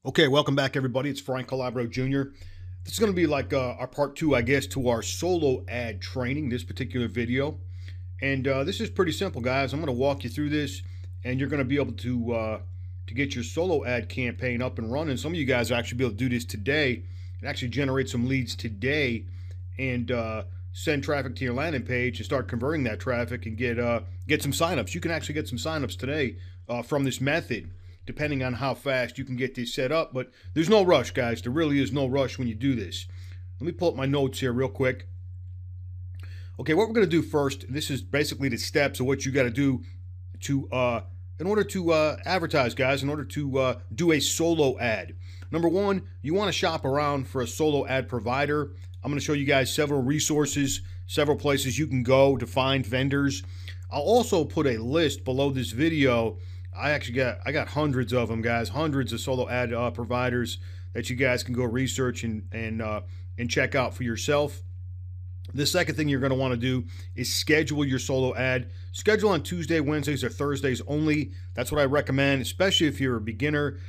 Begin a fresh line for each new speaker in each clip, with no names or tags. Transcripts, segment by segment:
Okay, welcome back, everybody. It's Frank Calabro Jr. This is going to be like our part two, I guess, to our solo ad training, this particular video. And this is pretty simple, guys. I'm going to walk you through this, and you're going to be able to get your solo ad campaign up and running. Some of you guys will actually be able to do this today and actually generate some leads today and send traffic to your landing page and start converting that traffic and get some signups. You can actually get some signups today from this method, depending on how fast you can get this set up. But there's no rush, guys. There really is no rush when you do this. Let me pull up my notes here real quick. Okay, what we're going to do first, this is basically the steps of what you got to do to in order to advertise, guys, in order to do a solo ad. Number one, you want to shop around for a solo ad provider. I'm going to show you guys several resources, several places you can go to find vendors. I'll also put a list below this video. I got hundreds of them, guys, hundreds of solo ad providers that you guys can go research and check out for yourself. The second thing you're going to want to do is schedule your solo ad. Schedule on Tuesday, Wednesdays, or Thursdays only. That's what I recommend, especially if you're a beginner.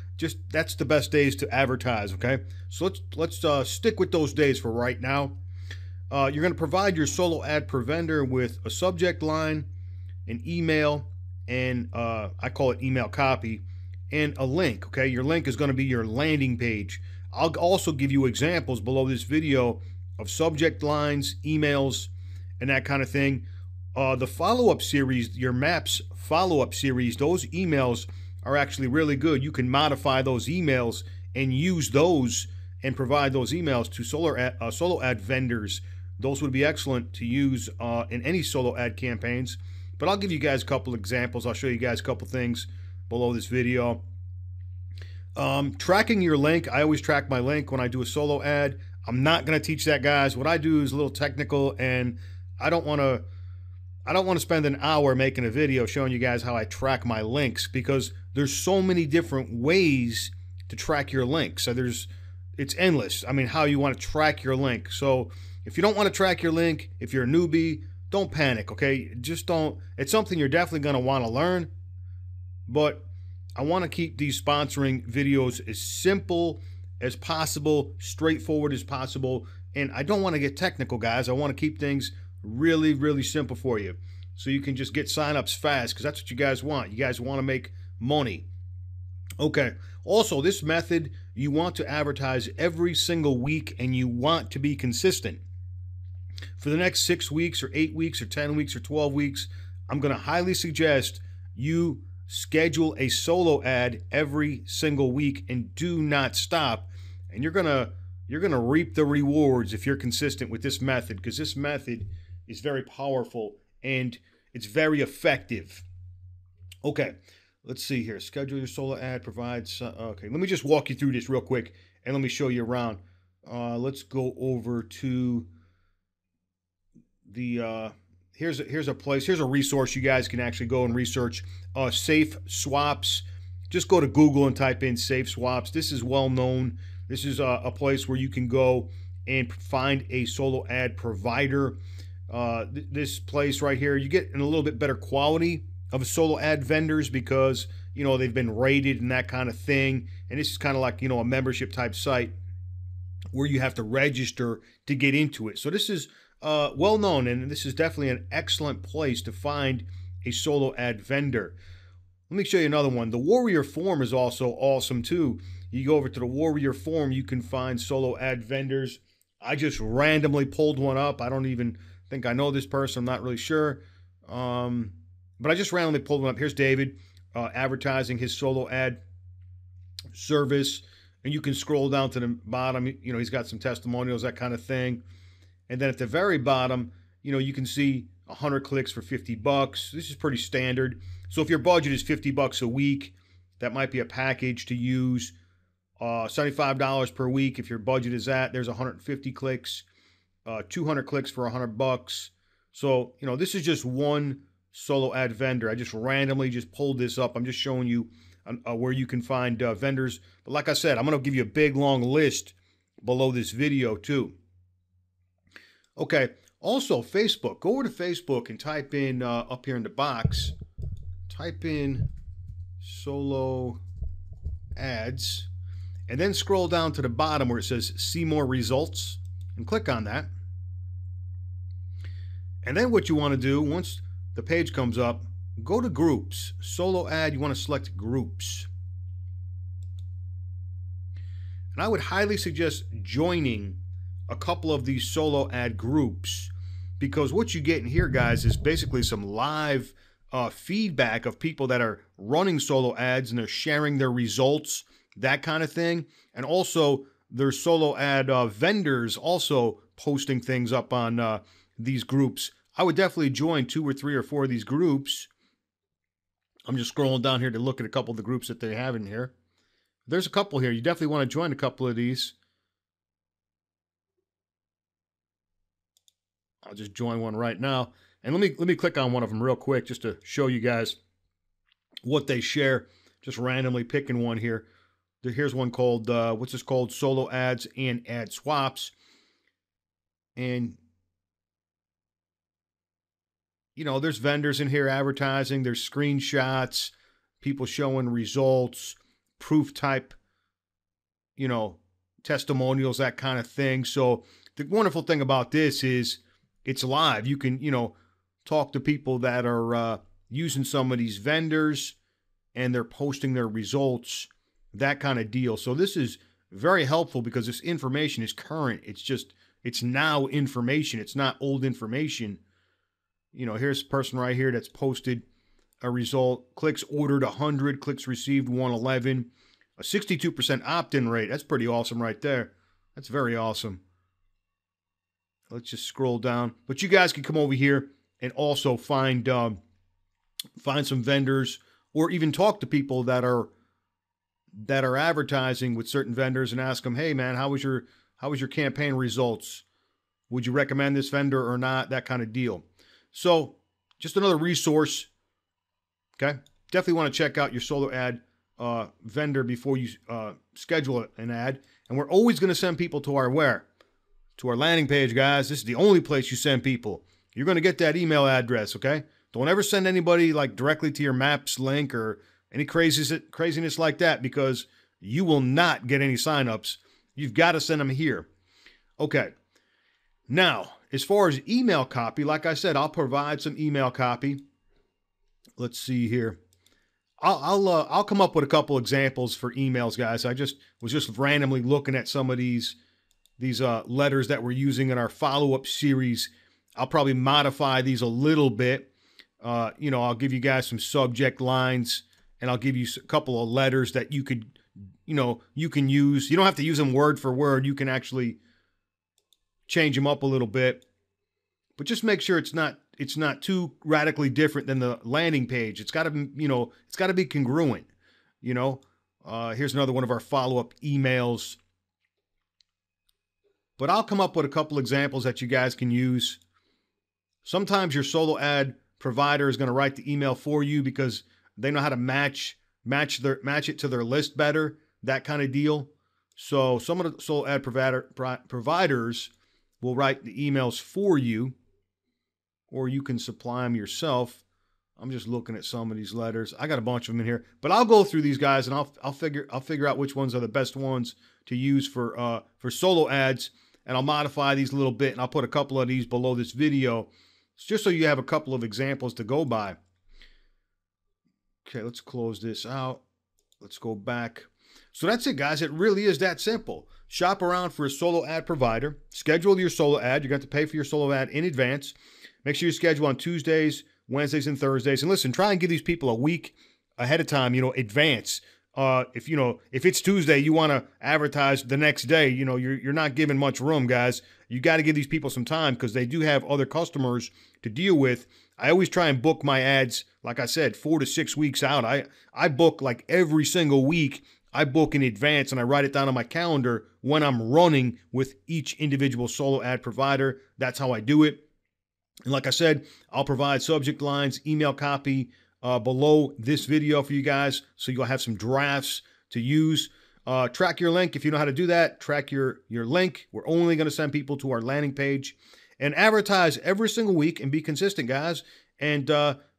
That's the best days to advertise, okay? So let's stick with those days for right now. You're going to provide your solo ad per vendor with a subject line, an email, and I call it email copy, and a link, okay? Your link is going to be your landing page. I'll also give you examples below this video of subject lines, emails, and that kind of thing. The follow-up series, your MAPS follow-up series, those emails are actually really good. You can modify those emails and use those and provide those emails to solo ad vendors. Those would be excellent to use in any solo ad campaigns. But I'll give you guys a couple examples. I'll show you guys a couple things below this video. Tracking your link. I always track my link when I do a solo ad. I'm not going to teach that, guys. What I do is a little technical, and I don't want to spend an hour making a video showing you guys how I track my links, because there's so many different ways to track your links. So it's endless. I mean, how you want to track your link. So if you don't want to track your link, if you're a newbie, don't panic, okay? Just don't. It's something you're definitely going to want to learn, but I want to keep these sponsoring videos as simple as possible, straightforward as possible, and I don't want to get technical, guys. I want to keep things really, really simple for you so you can just get signups fast, because that's what you guys want. You guys want to make money. Okay. Also, this method, you want to advertise every single week, and you want to be consistent. For the next 6 weeks or 8 weeks or 10 weeks or 12 weeks, I'm going to highly suggest you schedule a solo ad every single week and do not stop. And you're gonna reap the rewards if you're consistent with this method, because this method is very powerful and it's very effective. Okay, let's see here. Schedule your solo ad, provides. Okay, let me just walk you through this real quick and let me show you around. Let's go over to the here's a place, here's a resource you guys can actually go and research. Safe Swaps. Just go to Google and type in Safe Swaps. This is well known. This is a place where you can go and find a solo ad provider. This place right here, you get in a little bit better quality of solo ad vendors because, you know, they've been rated and that kind of thing. And this is kind of like, you know, a membership type site where you have to register to get into it. So this is well known, and this is definitely an excellent place to find a solo ad vendor. Let me show you another one. The Warrior Forum is also awesome too. You go over to the Warrior Forum, you can find solo ad vendors. I just randomly pulled one up. I don't even think I know this person. I'm not really sure. But I just randomly pulled one up. Here's David advertising his solo ad service. And you can scroll down to the bottom. You know, he's got some testimonials, that kind of thing. And then at the very bottom, you know, you can see 100 clicks for 50 bucks. This is pretty standard. So if your budget is 50 bucks a week, that might be a package to use. $75 per week. If your budget is that, there's 150 clicks, 200 clicks for 100 bucks. So, you know, this is just one solo ad vendor. I just randomly just pulled this up. I'm just showing you where you can find vendors. But like I said, I'm going to give you a big, long list below this video too. Okay. Also, Facebook. Go over to Facebook and type in up here in the box, type in solo ads, and then scroll down to the bottom where it says see more results and click on that. And then what you want to do, once the page comes up, go to groups. Solo ad, you want to select groups. And I would highly suggest joining a couple of these solo ad groups, because what you get in here, guys, is basically some live feedback of people that are running solo ads and they're sharing their results, that kind of thing. And also there's solo ad vendors also posting things up on these groups. I would definitely join 2 or 3 or 4 of these groups. I'm just scrolling down here to look at a couple of the groups that they have in here. There's a couple here. You definitely want to join a couple of these. I'll just join one right now. And let me click on one of them real quick just to show you guys what they share. Just randomly picking one here. Here's one called, what's this called? Solo ads and ad swaps. And you know, there's vendors in here advertising, there's screenshots, people showing results, proof type, you know, testimonials, that kind of thing. So the wonderful thing about this is it's live. You can, you know, talk to people that are using some of these vendors and they're posting their results, that kind of deal. So this is very helpful because this information is current. It's now information. It's not old information. You know, here's a person right here that's posted a result. Clicks ordered 100, clicks received 111, a 62% opt-in rate. That's pretty awesome right there. That's very awesome. Let's just scroll down. But you guys can come over here and also find some vendors, or even talk to people that are advertising with certain vendors and ask them, hey man, how was your campaign results? Would you recommend this vendor or not? That kind of deal. So just another resource. Okay. Definitely want to check out your solo ad vendor before you schedule an ad. And we're always going to send people to our where? To our landing page, guys. This is the only place you send people. You're going to get that email address. Okay. Don't ever send anybody like directly to your Maps link or any craziness like that, because you will not get any signups. You've got to send them here. Okay. Now, as far as email copy, like I said, I'll provide some email copy. Let's see here. I'll come up with a couple examples for emails, guys. I was just randomly looking at some of these letters that we're using in our follow-up series. I'll probably modify these a little bit. You know, I'll give you guys some subject lines, and I'll give you a couple of letters that you could, you know, you can use. You don't have to use them word for word. You can actually change them up a little bit, but just make sure it's not too radically different than the landing page. It's got to be, you know, it's got to be congruent. You know, here's another one of our follow-up emails. But I'll come up with a couple examples that you guys can use. Sometimes your solo ad provider is going to write the email for you because they know how to match it to their list better, that kind of deal. So some of the solo ad providers will write the emails for you, or you can supply them yourself. I'm just looking at some of these letters. I got a bunch of them in here, but I'll go through these guys and I'll figure out which ones are the best ones to use for solo ads, and I'll modify these a little bit, and I'll put a couple of these below this video just so you have a couple of examples to go by. Okay, let's close this out. Let's go back. So that's it, guys. It really is that simple. Shop around for a solo ad provider. Schedule your solo ad. You're going to have to pay for your solo ad in advance. Make sure you schedule on Tuesdays, Wednesdays, and Thursdays. And listen, try and give these people a week ahead of time, you know, advance. If it's Tuesday, you want to advertise the next day, you know, you're not giving much room, guys. You got to give these people some time because they do have other customers to deal with. I always try and book my ads, like I said, 4 to 6 weeks out. I book like every single week. I book in advance and I write it down on my calendar when I'm running with each individual solo ad provider. That's how I do it. And like I said, I'll provide subject lines, email copy below this video for you guys, so you'll have some drafts to use. Track your link if you know how to do that. Track your link. We're only going to send people to our landing page. And advertise every single week and be consistent, guys. And,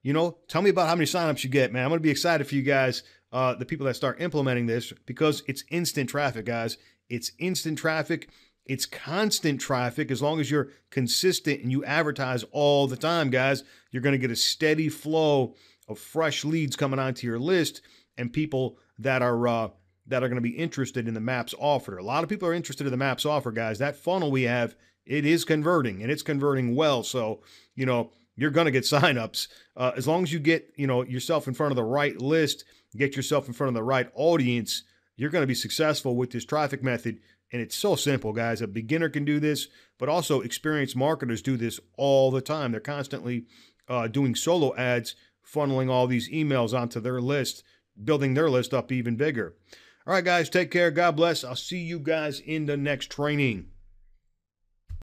you know, tell me about how many signups you get, man. I'm going to be excited for you guys the people that start implementing this, because it's instant traffic, guys. It's instant traffic. It's constant traffic. As long as you're consistent and you advertise all the time, guys, you're going to get a steady flow of fresh leads coming onto your list and people that are going to be interested in the MAPS offer. A lot of people are interested in the MAPS offer, guys. That funnel we have, it is converting, and it's converting well. So, you're going to get signups as long as you get, yourself in front of the right list, get yourself in front of the right audience. You're going to be successful with this traffic method. And it's so simple, guys. A beginner can do this, but also experienced marketers do this all the time. They're constantly doing solo ads, funneling all these emails onto their list, building their list up even bigger. All right, guys, take care. God bless. I'll see you guys in the next training.